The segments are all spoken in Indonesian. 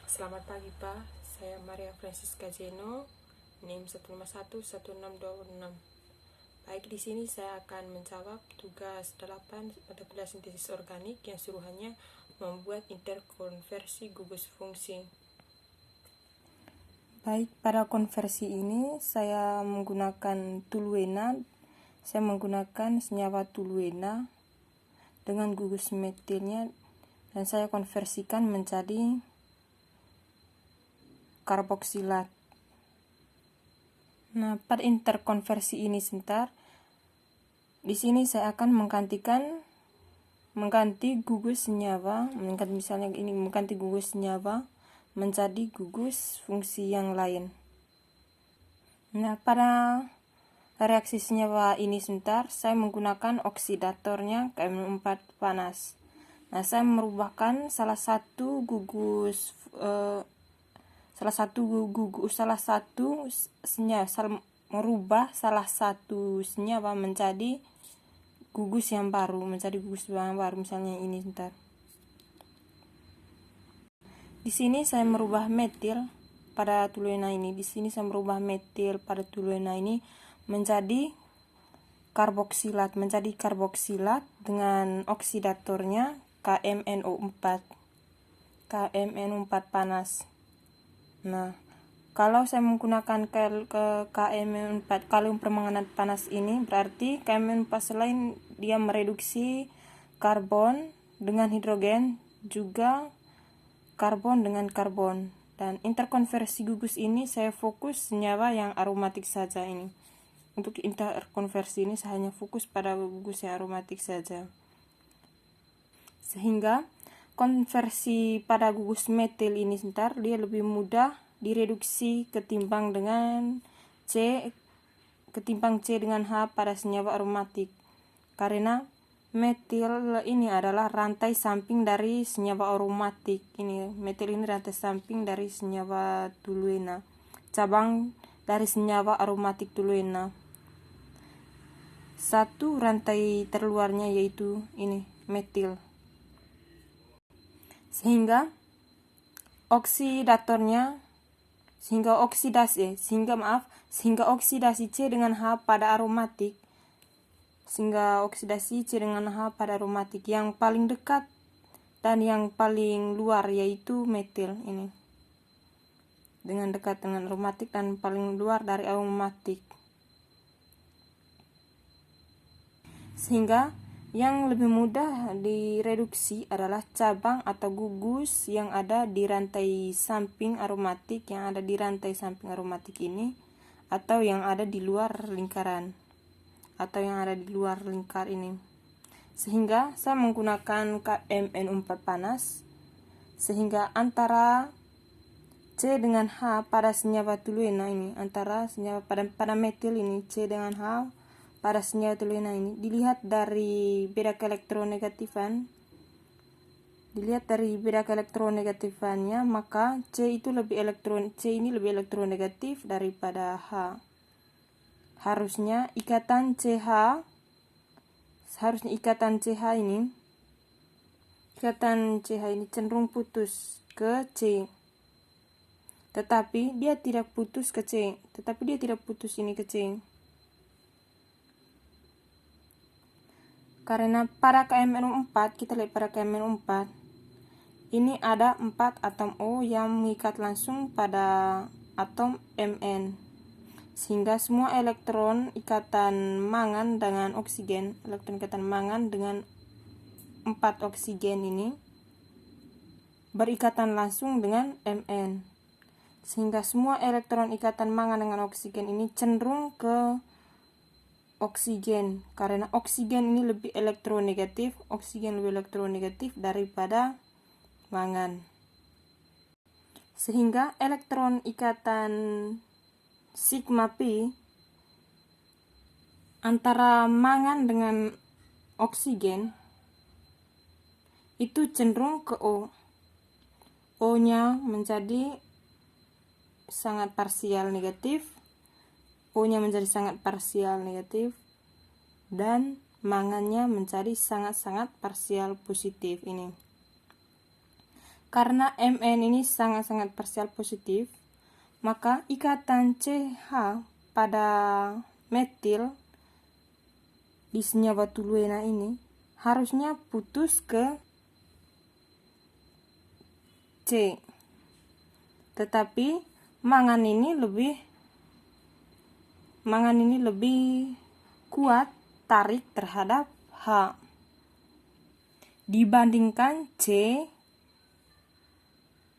Selamat pagi Pak, saya Maria Francisca Jeno, NIM 1511626. Baik, di sini saya akan menjawab tugas 8 mata kuliah sintesis organik yang suruhannya membuat interkonversi gugus fungsi. Baik, pada konversi ini saya menggunakan toluena. Saya menggunakan senyawa toluena dengan gugus metilnya dan saya konversikan menjadi karboksilat. Nah, pada interkonversi ini sebentar, di sini saya akan mengganti gugus senyawa, mengganti gugus senyawa menjadi gugus fungsi yang lain. Nah, pada reaksi senyawa ini sebentar, saya menggunakan oksidatornya KM4 panas. Nah, saya merubahkan salah satu senyawa menjadi gugus yang baru, misalnya ini sebentar. Di sini saya merubah metil pada toluena ini. Di sini saya merubah metil pada toluena ini menjadi karboksilat, dengan oksidatornya KMNO4 panas. Nah, kalau saya menggunakan KMNO4 kalium permanganat panas ini, berarti KMNO4 selain dia mereduksi karbon dengan hidrogen, juga karbon dengan karbon. Dan interkonversi gugus ini saya fokus senyawa yang aromatik saja ini. Untuk interkonversi ini saya hanya fokus pada gugus yang aromatik saja. Sehingga konversi pada gugus metil ini sebentar, dia lebih mudah direduksi ketimbang C dengan H pada senyawa aromatik. Karena metil ini adalah rantai samping dari senyawa aromatik. Metil ini rantai samping dari senyawa toluena, cabang dari senyawa aromatik toluena. Satu rantai terluarnya yaitu ini metil. Sehingga oksidasi C dengan H pada aromatik, yang paling dekat dan yang paling luar yaitu metil ini, dengan dekat dengan aromatik dan paling luar dari aromatik. Sehingga yang lebih mudah direduksi adalah cabang atau gugus yang ada di rantai samping aromatik, ini, atau yang ada di luar lingkar ini. Sehingga saya menggunakan KMNO4 panas, sehingga antara C dengan H pada senyawa toluena ini, pada metil ini, C dengan H pada senyawa toluena ini, dilihat dari beda keelektronegatifannya, maka C ini lebih elektronegatif daripada H. Harusnya ikatan CH ini cenderung putus ke C. Tetapi dia tidak putus ini ke C. Karena pada KMNO4, kita lihat pada KMNO4, ini ada 4 atom O yang mengikat langsung pada atom Mn. Sehingga semua elektron ikatan mangan dengan 4 oksigen ini berikatan langsung dengan Mn. Sehingga semua elektron ikatan mangan dengan oksigen ini cenderung ke oksigen, karena oksigen lebih elektronegatif daripada mangan. Sehingga elektron ikatan sigma P antara mangan dengan oksigen itu cenderung ke O. O-nya menjadi sangat parsial negatif, dan mangannya menjadi sangat-sangat parsial positif ini. karena Mn ini sangat-sangat parsial positif, maka ikatan CH pada metil di senyawa toluena ini harusnya putus ke C. Tetapi mangan ini lebih kuat tarik terhadap H dibandingkan C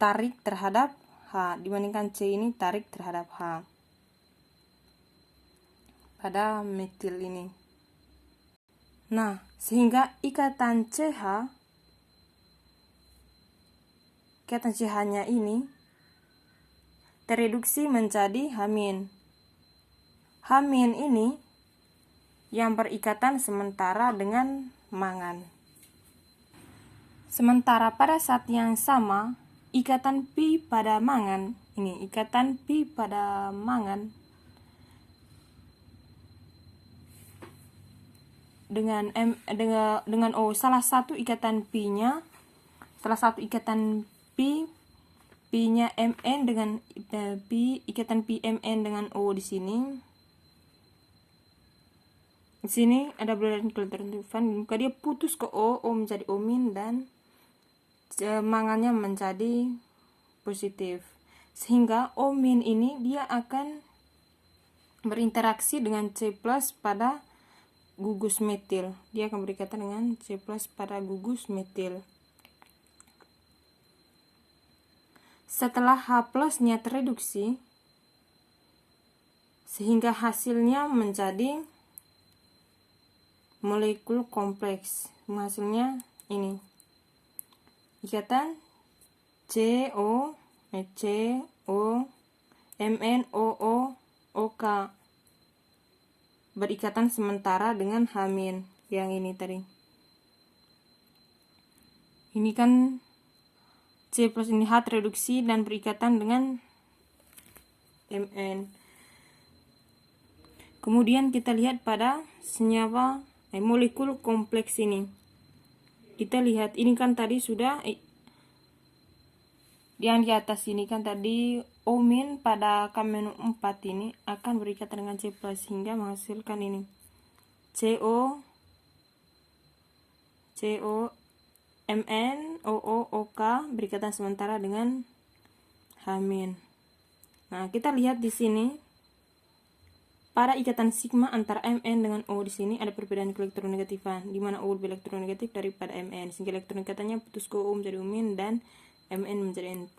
tarik terhadap H, dibandingkan C ini tarik terhadap H pada metil ini. Nah, sehingga ikatan CH-nya ini tereduksi menjadi H-. H- ini yang berikatan sementara dengan mangan. Sementara pada saat yang sama, ikatan pi pada mangan, dengan O, salah satu ikatan pi-nya Mn dengan ikatan pi Mn dengan O di sini. Di sini ada beladaan ketertutupan, maka dia putus ke O menjadi O- dan mangannya menjadi positif. Sehingga O- ini dia akan berinteraksi dengan C+ pada gugus metil. Dia akan berikatan dengan C+ pada gugus metil. Setelah H+-nya tereduksi, sehingga hasilnya menjadi molekul kompleks. Hasilnya ini. Ikatan CO, MnOO-OK berikatan sementara dengan H- yang ini tadi. Ini kan C+ ini H tereduksi dan berikatan dengan Mn. Kemudian kita lihat pada senyawa molekul kompleks ini. Kita lihat ini kan tadi sudah yang di atas ini kan tadi O- pada K-4 ini akan berikatan dengan C+ hingga menghasilkan ini CO MnOO-OK berikatan sementara dengan H-. Nah, kita lihat di sini pada ikatan sigma antara Mn dengan O di sini ada perbedaan elektronegatifan, di mana O lebih elektronegatif daripada Mn, sehingga elektronegatifannya putus ke O menjadi O- dan Mn menjadi N+.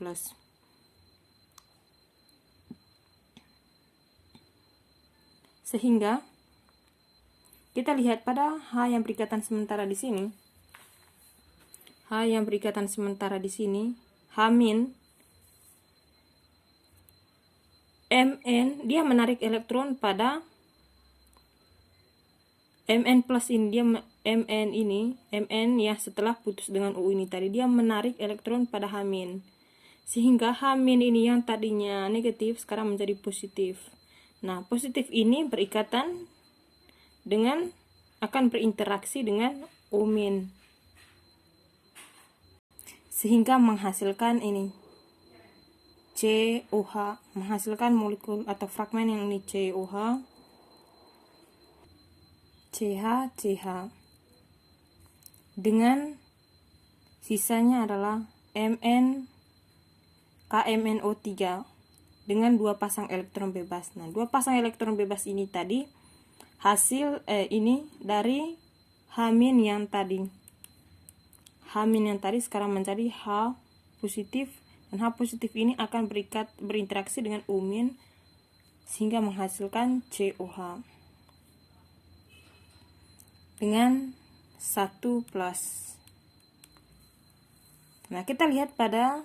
Sehingga kita lihat pada H yang berikatan sementara di sini. H yang berikatan sementara di sini, H-, Mn dia menarik elektron pada Mn+ ini, Mn ya setelah putus dengan U ini tadi dia menarik elektron pada H-, sehingga H- ini yang tadinya negatif sekarang menjadi positif. Nah, positif ini berikatan dengan akan berinteraksi dengan O-, sehingga menghasilkan ini COH, menghasilkan molekul atau fragmen yang ini COH, CH, dengan sisanya adalah Mn KMnO3 dengan dua pasang elektron bebas. Nah, dua pasang elektron bebas ini tadi hasil ini dari H- yang tadi. H- yang tadi sekarang menjadi H positif, dan H positif ini akan berinteraksi dengan O- sehingga menghasilkan COH dengan 1+. Nah, kita lihat pada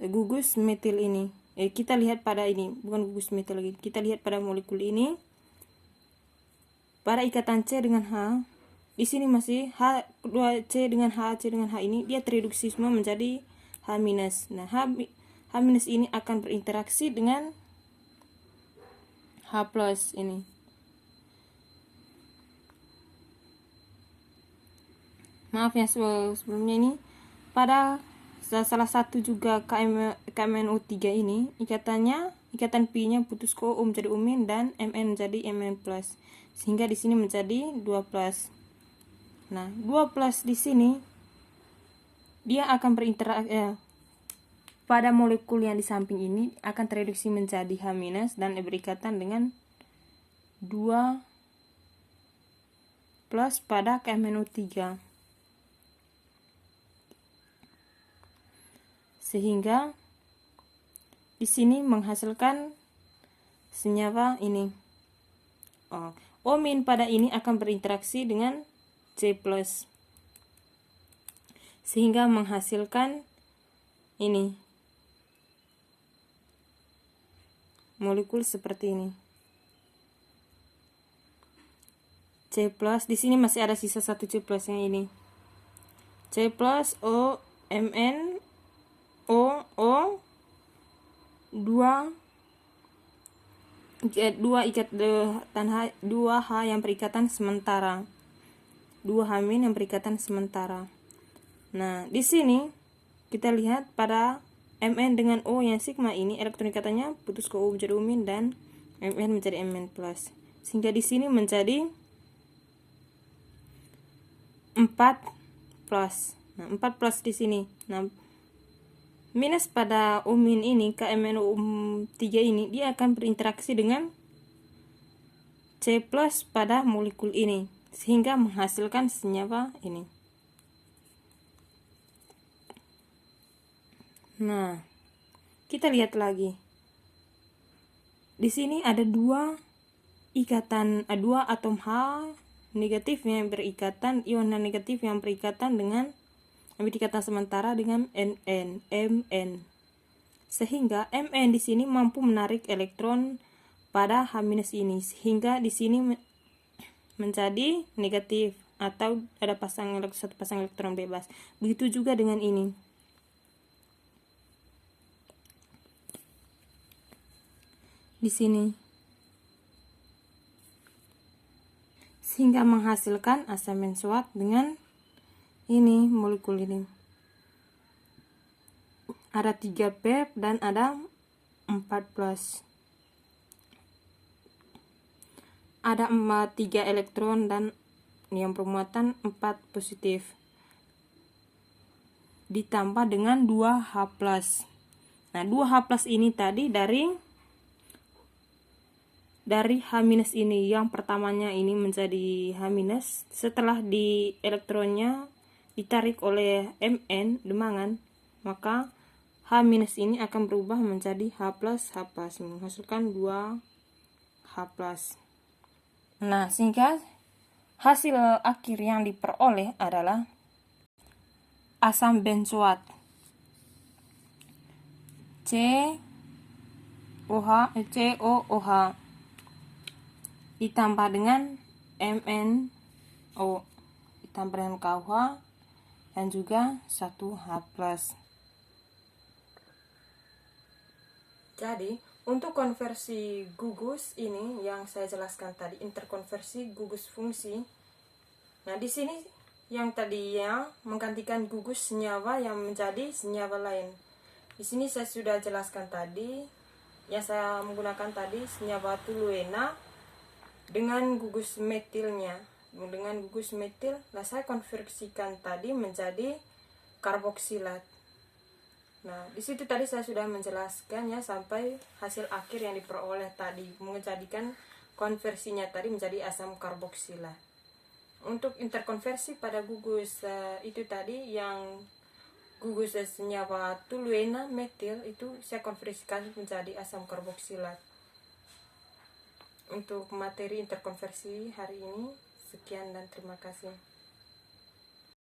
gugus metil ini. Kita lihat pada ini, bukan gugus metil lagi. Kita lihat pada molekul ini. Pada ikatan C dengan H, di sini masih H2C dengan H ini dia tereduksi semua menjadi H-. Nah, H- ini akan berinteraksi dengan H+ ini. maaf ya sebelumnya ini, pada salah satu juga KMNO3 ini ikatan pi-nya putus ke O menjadi umin dan Mn menjadi Mn+, sehingga di sini menjadi 2+. Nah, 2+ di sini dia akan berinteraksi pada molekul yang di samping ini akan tereduksi menjadi H- dan berikatan dengan 2+ pada KMNO3. Sehingga di sini menghasilkan senyawa ini. O- pada ini akan berinteraksi dengan C+, sehingga menghasilkan ini molekul seperti ini. C+, di sini masih ada sisa satu C+ yang ini. C+, O, Mn, O, 2 H yang berikatan sementara. 2H- yang berikatan sementara. Nah, di sini kita lihat pada Mn dengan O yang sigma ini elektron ikatannya putus ke O menjadi umin dan Mn menjadi Mn+. Sehingga di sini menjadi 4+. Nah, 4+ di sini. Nah, minus pada umin ini, KMNO3 ini, dia akan berinteraksi dengan C+ pada molekul ini, sehingga menghasilkan senyawa ini. Nah, kita lihat lagi. Di sini ada dua atom H negatif yang berikatan, ion negatif yang berikatan dengan ikatan sementara dengan Mn. Sehingga Mn di sini mampu menarik elektron pada H- ini, sehingga di sini menjadi negatif atau ada satu pasang elektron bebas. Begitu juga dengan ini. Di sini. Sehingga menghasilkan asam benzoat dengan ini molekul ini. Ada 3 pep dan ada 4+. Ada 3 elektron dan yang bermuatan 4 positif. Ditambah dengan 2H+. Nah, 2H+ ini tadi dari H- ini, yang pertamanya ini menjadi H-, setelah di elektronnya ditarik oleh Mn demangan, maka H- ini akan berubah menjadi H+, menghasilkan 2H+. Nah, sehingga hasil akhir yang diperoleh adalah asam benzoat COOH ditambah dengan MnO ditambah dengan KOH dan juga 1H+. Jadi, untuk konversi gugus ini yang saya jelaskan tadi, interkonversi gugus fungsi. Nah, di sini yang tadinya menggantikan gugus senyawa yang menjadi senyawa lain. Di sini saya sudah jelaskan tadi, yang saya menggunakan tadi senyawa toluena dengan gugus metilnya. Dengan gugus metil, saya konversikan tadi menjadi karboksilat. Nah, di situ tadi saya sudah menjelaskannya sampai hasil akhir yang diperoleh tadi, menjadikan konversinya tadi menjadi asam karboksilat. Untuk interkonversi pada gugus itu tadi, yang gugus senyawa toluena metil itu saya konversikan menjadi asam karboksilat. Untuk materi interkonversi hari ini sekian dan terima kasih.